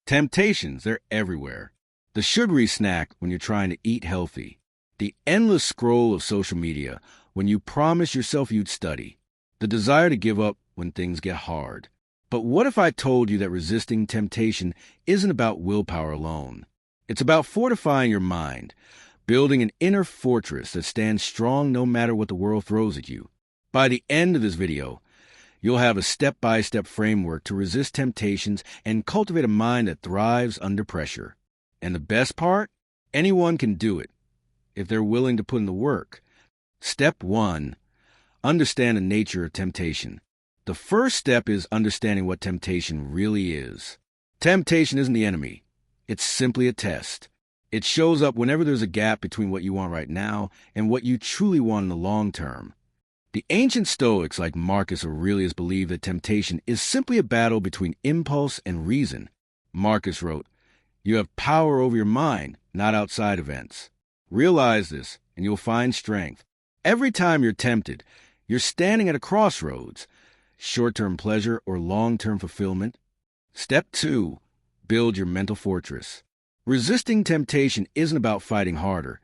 Temptations, they're everywhere. The sugary snack when you're trying to eat healthy. The endless scroll of social media when you promise yourself you'd study. The desire to give up when things get hard. But what if I told you that resisting temptation isn't about willpower alone? It's about fortifying your mind, building an inner fortress that stands strong no matter what the world throws at you. By the end of this video, you'll have a step-by-step framework to resist temptations and cultivate a mind that thrives under pressure. And the best part? Anyone can do it, if they're willing to put in the work. Step 1. Understand the nature of temptation. The first step is understanding what temptation really is. Temptation isn't the enemy. It's simply a test. It shows up whenever there's a gap between what you want right now and what you truly want in the long term. The ancient Stoics like Marcus Aurelius believed that temptation is simply a battle between impulse and reason. Marcus wrote, "You have power over your mind, not outside events. Realize this, and you'll find strength. Every time you're tempted, you're standing at a crossroads, short-term pleasure or long-term fulfillment." Step 2. Build your mental fortress. Resisting temptation isn't about fighting harder.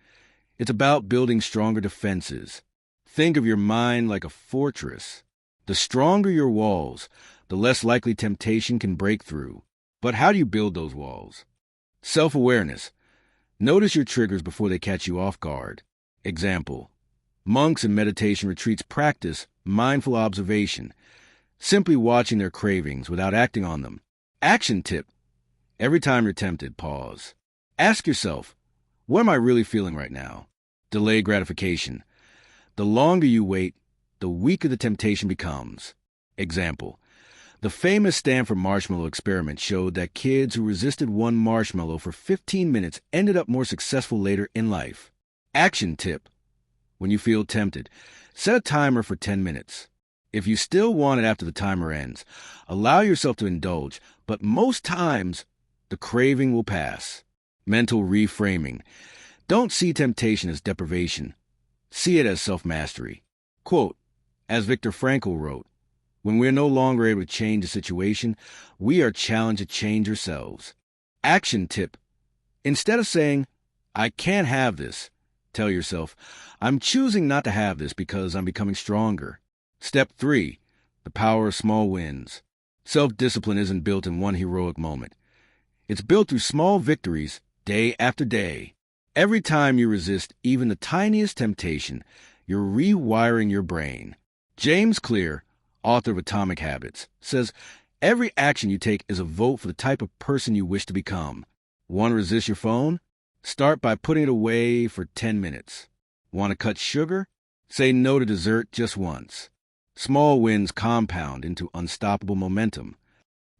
It's about building stronger defenses. Think of your mind like a fortress. The stronger your walls, the less likely temptation can break through. But how do you build those walls? Self-awareness. Notice your triggers before they catch you off guard. Example: monks in meditation retreats practice mindful observation, simply watching their cravings without acting on them. Action tip: every time you're tempted, pause. Ask yourself, what am I really feeling right now? Delay gratification. The longer you wait, the weaker the temptation becomes. Example: the famous Stanford marshmallow experiment showed that kids who resisted one marshmallow for 15 minutes ended up more successful later in life. Action tip: when you feel tempted, set a timer for 10 minutes. If you still want it after the timer ends, allow yourself to indulge, but most times, the craving will pass. Mental reframing. Don't see temptation as deprivation. See it as self-mastery. Quote, as Viktor Frankl wrote, "When we are no longer able to change a situation, we are challenged to change ourselves." Action tip: instead of saying, "I can't have this," tell yourself, "I'm choosing not to have this because I'm becoming stronger." Step 3. The power of small wins. Self-discipline isn't built in one heroic moment. It's built through small victories, day after day. Every time you resist even the tiniest temptation, you're rewiring your brain. James Clear, author of Atomic Habits, says, every action you take is a vote for the type of person you wish to become. Want to resist your phone? Start by putting it away for 10 minutes. Want to cut sugar? Say no to dessert just once. Small wins compound into unstoppable momentum.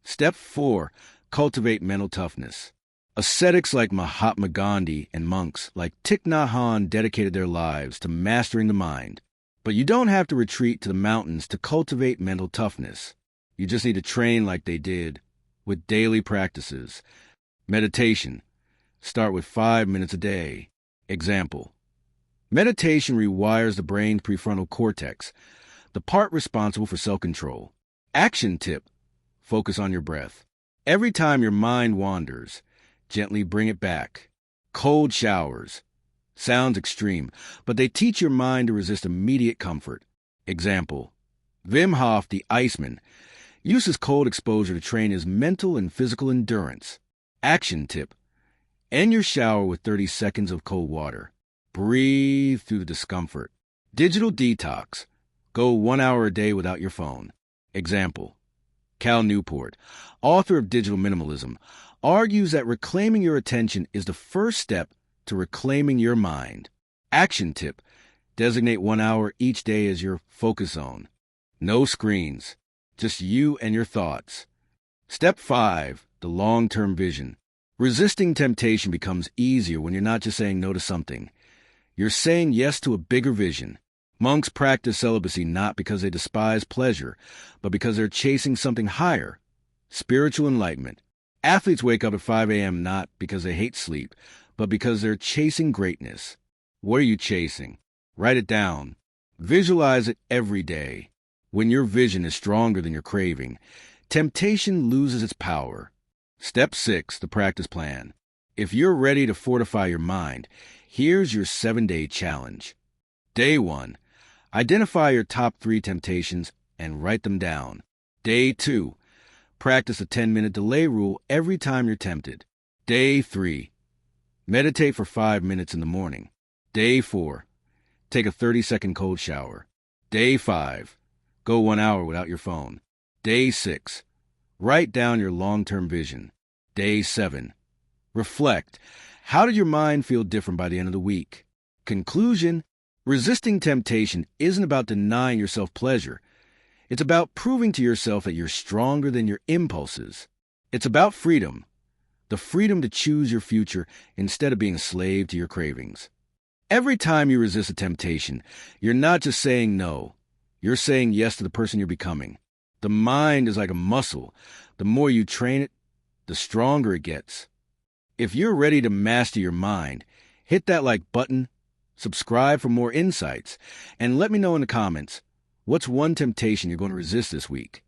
Step 4. Cultivate mental toughness. Ascetics like Mahatma Gandhi and monks like Thich Nhat Hanh dedicated their lives to mastering the mind. But you don't have to retreat to the mountains to cultivate mental toughness. You just need to train like they did, with daily practices. Meditation. Start with 5 minutes a day. Example: meditation rewires the brain's prefrontal cortex, the part responsible for self-control. Action tip: focus on your breath. Every time your mind wanders, gently bring it back. Cold showers. Sounds extreme, but they teach your mind to resist immediate comfort. Example: Wim Hof, the Iceman, uses cold exposure to train his mental and physical endurance. Action tip: end your shower with 30 seconds of cold water. Breathe through the discomfort. Digital detox. Go 1 hour a day without your phone. Example: Cal Newport, author of Digital Minimalism, argues that reclaiming your attention is the first step to reclaiming your mind. Action tip: designate 1 hour each day as your focus zone. No screens, just you and your thoughts. Step 5. The long-term vision. Resisting temptation becomes easier when you're not just saying no to something. You're saying yes to a bigger vision. Monks practice celibacy not because they despise pleasure, but because they're chasing something higher: spiritual enlightenment. Athletes wake up at 5 a.m. not because they hate sleep, but because they're chasing greatness. What are you chasing? Write it down. Visualize it every day. When your vision is stronger than your craving, temptation loses its power. Step 6, the practice plan. If you're ready to fortify your mind, here's your 7-day challenge. Day 1, identify your top 3 temptations and write them down. Day 2, practice a 10-minute delay rule every time you're tempted. Day 3, meditate for 5 minutes in the morning. Day 4, take a 30-second cold shower. Day 5, go 1 hour without your phone. Day 6, write down your long-term vision. Day 7, reflect. How did your mind feel different by the end of the week? Conclusion, resisting temptation isn't about denying yourself pleasure. It's about proving to yourself that you're stronger than your impulses. It's about freedom, the freedom to choose your future instead of being a slave to your cravings. Every time you resist a temptation, you're not just saying no. You're saying yes to the person you're becoming. The mind is like a muscle. The more you train it, the stronger it gets. If you're ready to master your mind, hit that like button, subscribe for more insights, and let me know in the comments, what's one temptation you're going to resist this week?